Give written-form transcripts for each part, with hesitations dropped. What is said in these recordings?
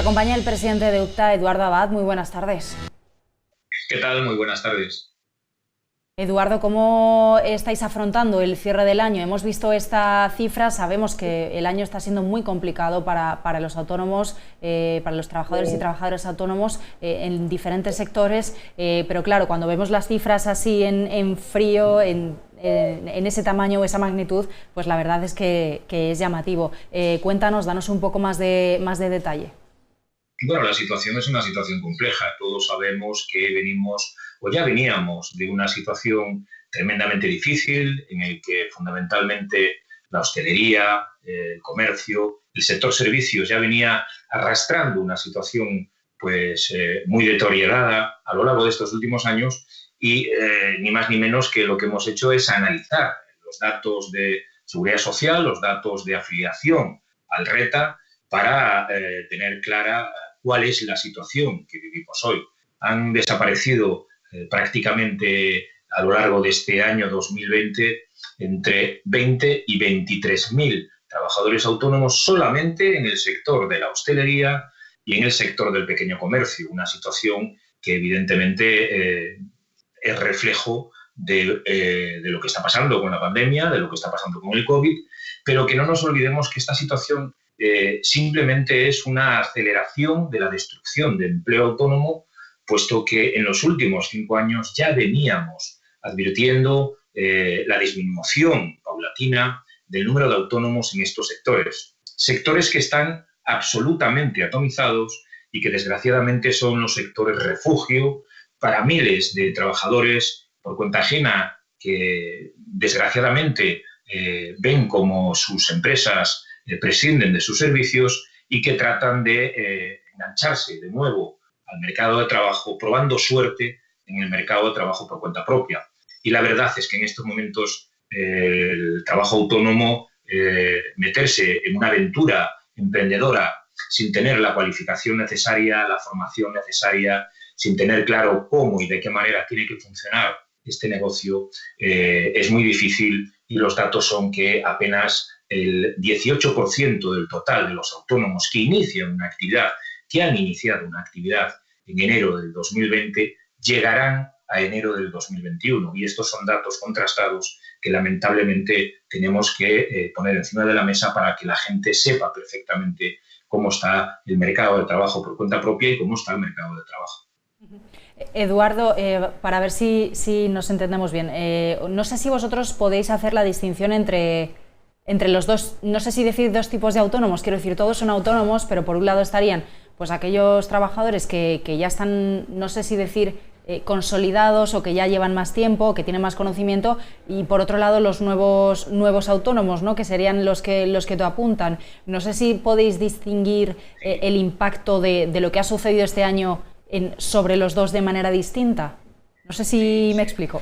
acompaña el presidente de UCTA, Eduardo Abad. Muy buenas tardes. ¿Qué tal? Muy buenas tardes. Eduardo, ¿cómo estáis afrontando el cierre del año? Hemos visto esta cifra, sabemos que el año está siendo muy complicado para los autónomos, para los trabajadores y trabajadoras autónomos en diferentes sectores, pero claro, cuando vemos las cifras así en frío, en ese tamaño o esa magnitud, pues la verdad es que es llamativo. Cuéntanos, danos un poco más de detalle. Bueno, la situación es una situación compleja. Todos sabemos que venimos o ya veníamos de una situación tremendamente difícil en el que fundamentalmente la hostelería, el comercio, el sector servicios ya venía arrastrando una situación muy deteriorada a lo largo de estos últimos años y ni más ni menos que lo que hemos hecho es analizar los datos de seguridad social, los datos de afiliación al RETA para tener clara cuál es la situación que vivimos hoy. Han desaparecido prácticamente a lo largo de este año 2020 entre 20 y 23.000 trabajadores autónomos solamente en el sector de la hostelería y en el sector del pequeño comercio, una situación que evidentemente es reflejo de lo que está pasando con la pandemia, de lo que está pasando con el COVID, pero que no nos olvidemos que esta situación simplemente es una aceleración de la destrucción de empleo autónomo, puesto que en los últimos 5 años ya veníamos advirtiendo la disminución paulatina del número de autónomos en estos sectores. Sectores que están absolutamente atomizados y que desgraciadamente son los sectores refugio para miles de trabajadores por cuenta ajena que desgraciadamente ven como sus empresas prescinden de sus servicios y que tratan de engancharse de nuevo al mercado de trabajo, probando suerte en el mercado de trabajo por cuenta propia. Y la verdad es que en estos momentos el trabajo autónomo, meterse en una aventura emprendedora sin tener la cualificación necesaria, la formación necesaria, sin tener claro cómo y de qué manera tiene que funcionar este negocio, es muy difícil y los datos son que apenas el 18% del total de los autónomos que inician una actividad, que han iniciado una actividad en enero del 2020, llegarán a enero del 2021. Y estos son datos contrastados que lamentablemente tenemos que poner encima de la mesa para que la gente sepa perfectamente cómo está el mercado de trabajo por cuenta propia y cómo está el mercado de trabajo. Eduardo, para ver si nos entendemos bien, no sé si vosotros podéis hacer la distinción entre los dos, no sé si decir dos tipos de autónomos, quiero decir, todos son autónomos, pero por un lado estarían pues aquellos trabajadores que ya están, no sé si decir, consolidados o que ya llevan más tiempo, que tienen más conocimiento, y por otro lado los nuevos autónomos, ¿no? Que serían los que te apuntan. No sé si podéis distinguir el impacto de lo que ha sucedido este año sobre los dos de manera distinta. No sé si me explico.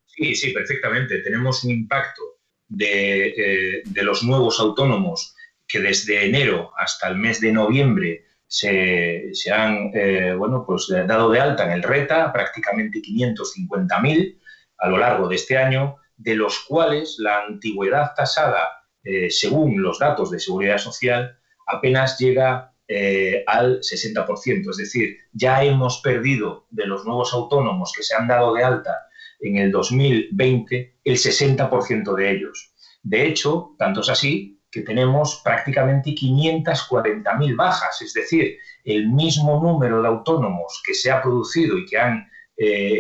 Sí, perfectamente. Tenemos un impacto de los nuevos autónomos que desde enero hasta el mes de noviembre se han dado de alta en el RETA, prácticamente 550.000 a lo largo de este año, de los cuales la antigüedad tasada, según los datos de Seguridad Social, apenas llega al 60%. Es decir, ya hemos perdido de los nuevos autónomos que se han dado de alta en el 2020 el 60% de ellos. De hecho, tanto es así que tenemos prácticamente 540.000 bajas, es decir, el mismo número de autónomos que se ha producido y que han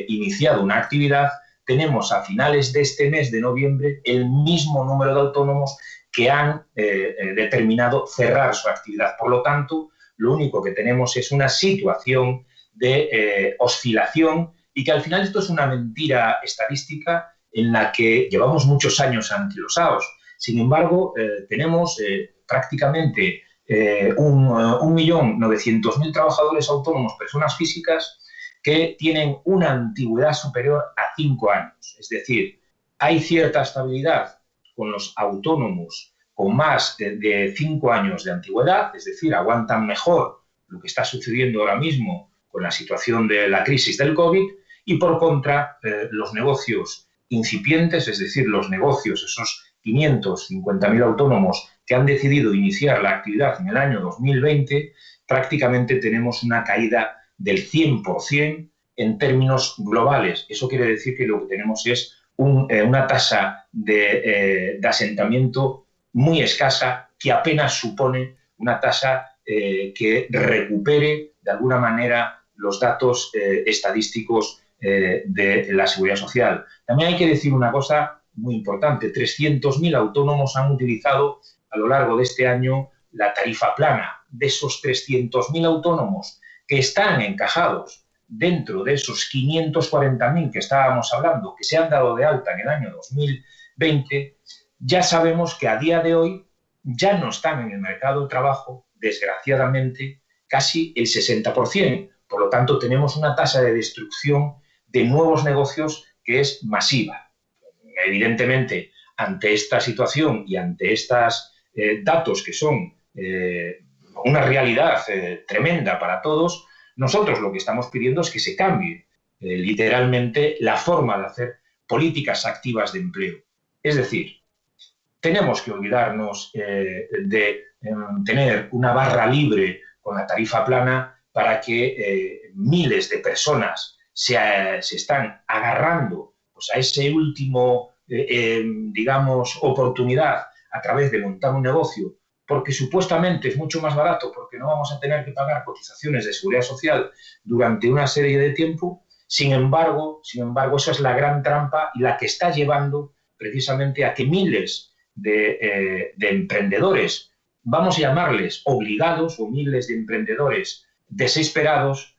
iniciado una actividad, tenemos a finales de este mes de noviembre el mismo número de autónomos que han determinado cerrar su actividad. Por lo tanto, lo único que tenemos es una situación de oscilación y que al final esto es una mentira estadística en la que llevamos muchos años anquilosados. Sin embargo, tenemos prácticamente 1.900.000 trabajadores autónomos, personas físicas, que tienen una antigüedad superior a 5 años. Es decir, hay cierta estabilidad con los autónomos con más de 5 años de antigüedad, es decir, aguantan mejor lo que está sucediendo ahora mismo con la situación de la crisis del COVID, y por contra, los negocios incipientes, es decir, los negocios, esos 550.000 autónomos que han decidido iniciar la actividad en el año 2020, prácticamente tenemos una caída del 100% en términos globales. Eso quiere decir que lo que tenemos es una tasa de asentamiento muy escasa, que apenas supone una tasa que recupere de alguna manera los datos estadísticos de la Seguridad Social. También hay que decir una cosa muy importante: 300.000 autónomos han utilizado a lo largo de este año la tarifa plana. De esos 300.000 autónomos que están encajados dentro de esos 540.000 que estábamos hablando, que se han dado de alta en el año 2020, ya sabemos que a día de hoy ya no están en el mercado de trabajo, desgraciadamente, casi el 60%. Por lo tanto, tenemos una tasa de destrucción de nuevos negocios que es masiva. Evidentemente, ante esta situación y ante estos datos que son una realidad tremenda para todos, nosotros lo que estamos pidiendo es que se cambie literalmente la forma de hacer políticas activas de empleo. Es decir, tenemos que olvidarnos de tener una barra libre con la tarifa plana para que miles de personas se están agarrando pues, a ese último, digamos, oportunidad a través de montar un negocio, porque supuestamente es mucho más barato, porque no vamos a tener que pagar cotizaciones de seguridad social durante una serie de tiempo. Sin embargo, esa es la gran trampa y la que está llevando precisamente a que miles de emprendedores, vamos a llamarles obligados, o miles de emprendedores desesperados,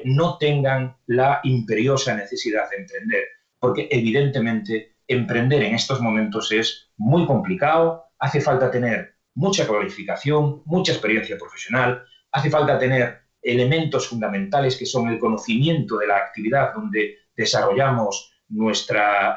no tengan la imperiosa necesidad de emprender, porque evidentemente emprender en estos momentos es muy complicado, hace falta tener mucha cualificación, mucha experiencia profesional, hace falta tener elementos fundamentales que son el conocimiento de la actividad donde desarrollamos nuestra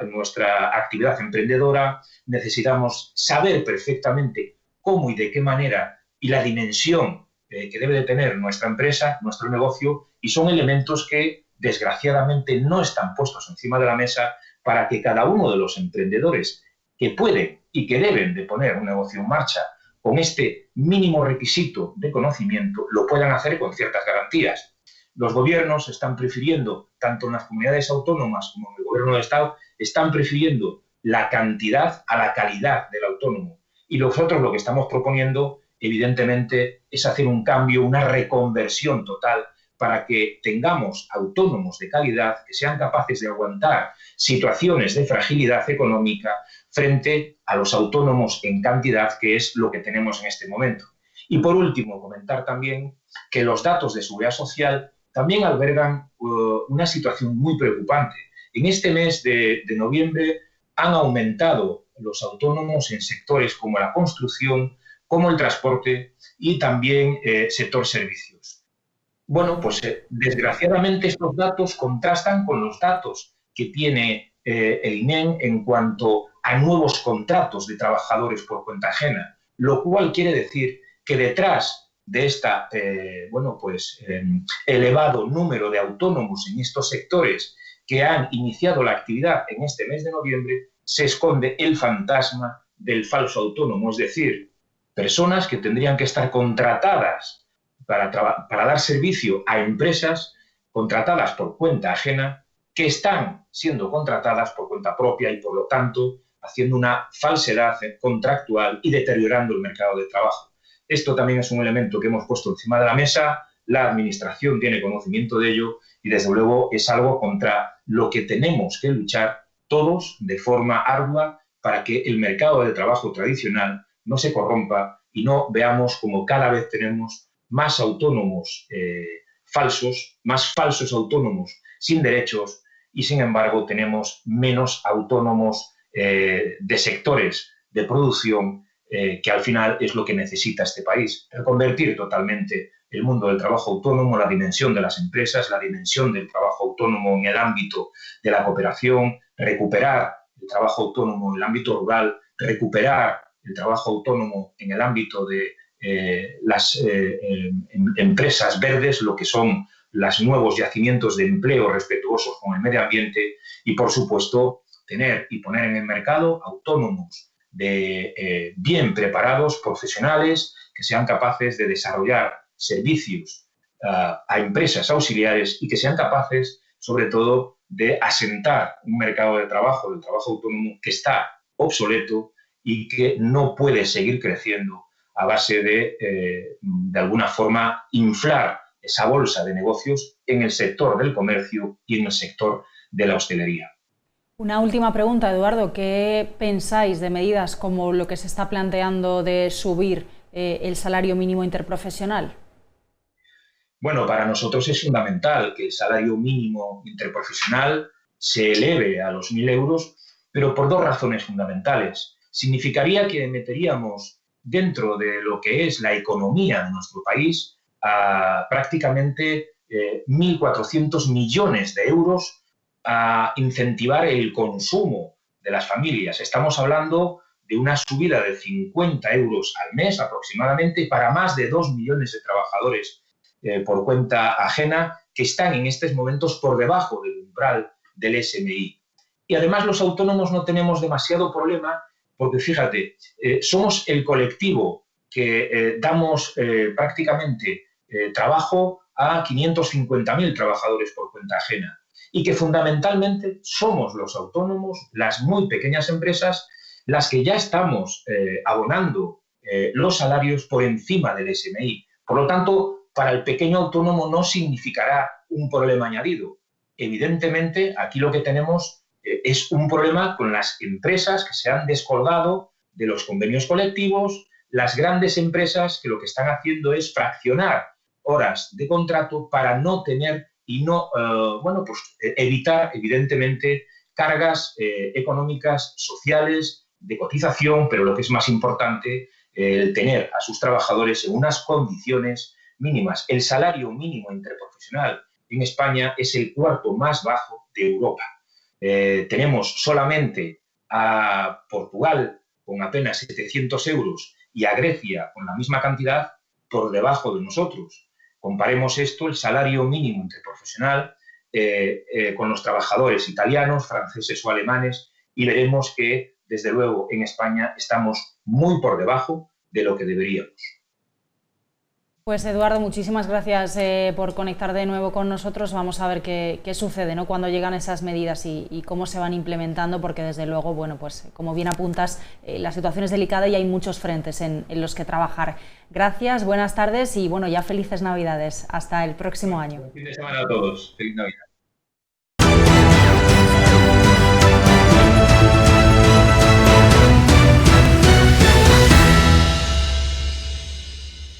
actividad emprendedora, necesitamos saber perfectamente cómo y de qué manera y la dimensión que debe de tener nuestra empresa, nuestro negocio, y son elementos que desgraciadamente no están puestos encima de la mesa para que cada uno de los emprendedores que pueden y que deben de poner un negocio en marcha con este mínimo requisito de conocimiento lo puedan hacer con ciertas garantías. Los gobiernos están prefiriendo, tanto en las comunidades autónomas como en el gobierno del Estado, están prefiriendo la cantidad a la calidad del autónomo. Y nosotros lo que estamos proponiendo, evidentemente, es hacer un cambio, una reconversión total para que tengamos autónomos de calidad que sean capaces de aguantar situaciones de fragilidad económica frente a los autónomos en cantidad, que es lo que tenemos en este momento. Y por último, comentar también que los datos de seguridad social también albergan una situación muy preocupante. En este mes de noviembre han aumentado los autónomos en sectores como la construcción, como el transporte y también sector servicios. Bueno, pues desgraciadamente estos datos contrastan con los datos que tiene el INEM en cuanto a nuevos contratos de trabajadores por cuenta ajena, lo cual quiere decir que detrás de este elevado número de autónomos en estos sectores que han iniciado la actividad en este mes de noviembre se esconde el fantasma del falso autónomo, es decir, personas que tendrían que estar contratadas para dar servicio a empresas contratadas por cuenta ajena, que están siendo contratadas por cuenta propia y, por lo tanto, haciendo una falsedad contractual y deteriorando el mercado de trabajo. Esto también es un elemento que hemos puesto encima de la mesa, la Administración tiene conocimiento de ello y, desde luego, es algo contra lo que tenemos que luchar todos de forma ardua para que el mercado de trabajo tradicional no se corrompa y no veamos como cada vez tenemos más autónomos falsos, más falsos autónomos sin derechos y, sin embargo, tenemos menos autónomos de sectores de producción que al final es lo que necesita este país. Reconvertir totalmente el mundo del trabajo autónomo, la dimensión de las empresas, la dimensión del trabajo autónomo en el ámbito de la cooperación, recuperar el trabajo autónomo en el ámbito rural, recuperar el trabajo autónomo en el ámbito de las empresas verdes, lo que son los nuevos yacimientos de empleo respetuosos con el medio ambiente y, por supuesto, tener y poner en el mercado autónomos bien preparados, profesionales, que sean capaces de desarrollar servicios a empresas auxiliares y que sean capaces, sobre todo, de asentar un mercado de trabajo, del trabajo autónomo, que está obsoleto y que no puede seguir creciendo a base de alguna forma, inflar esa bolsa de negocios en el sector del comercio y en el sector de la hostelería. Una última pregunta, Eduardo. ¿Qué pensáis de medidas como lo que se está planteando de subir el salario mínimo interprofesional? Bueno, para nosotros es fundamental que el salario mínimo interprofesional se eleve a los 1.000 euros, pero por dos razones fundamentales. Significaría que meteríamos dentro de lo que es la economía de nuestro país a prácticamente 1.400 millones de euros a incentivar el consumo de las familias. Estamos hablando de una subida de 50 euros al mes aproximadamente para más de 2 millones de trabajadores por cuenta ajena que están en estos momentos por debajo del umbral del SMI. Y además los autónomos no tenemos demasiado problema porque, fíjate, somos el colectivo que damos prácticamente trabajo a 550.000 trabajadores por cuenta ajena y que fundamentalmente somos los autónomos, las muy pequeñas empresas, las que ya estamos abonando los salarios por encima del SMI. Por lo tanto, para el pequeño autónomo no significará un problema añadido. Evidentemente, aquí lo que tenemos es un problema con las empresas que se han descolgado de los convenios colectivos, las grandes empresas que lo que están haciendo es fraccionar horas de contrato para no tener y no, evitar, evidentemente, cargas económicas, sociales, de cotización, pero lo que es más importante, el tener a sus trabajadores en unas condiciones mínimas. El salario mínimo interprofesional en España es el cuarto más bajo de Europa. Tenemos solamente a Portugal con apenas 700 euros y a Grecia con la misma cantidad por debajo de nosotros. Comparemos esto, el salario mínimo interprofesional, con los trabajadores italianos, franceses o alemanes y veremos que, desde luego, en España estamos muy por debajo de lo que deberíamos. Pues Eduardo, muchísimas gracias por conectar de nuevo con nosotros. Vamos a ver qué sucede, ¿no?, cuando llegan esas medidas y cómo se van implementando, porque desde luego, bueno, pues como bien apuntas, la situación es delicada y hay muchos frentes en los que trabajar. Gracias, buenas tardes y bueno, ya felices Navidades. Hasta el próximo año. Buen fin de semana a todos. Feliz Navidad.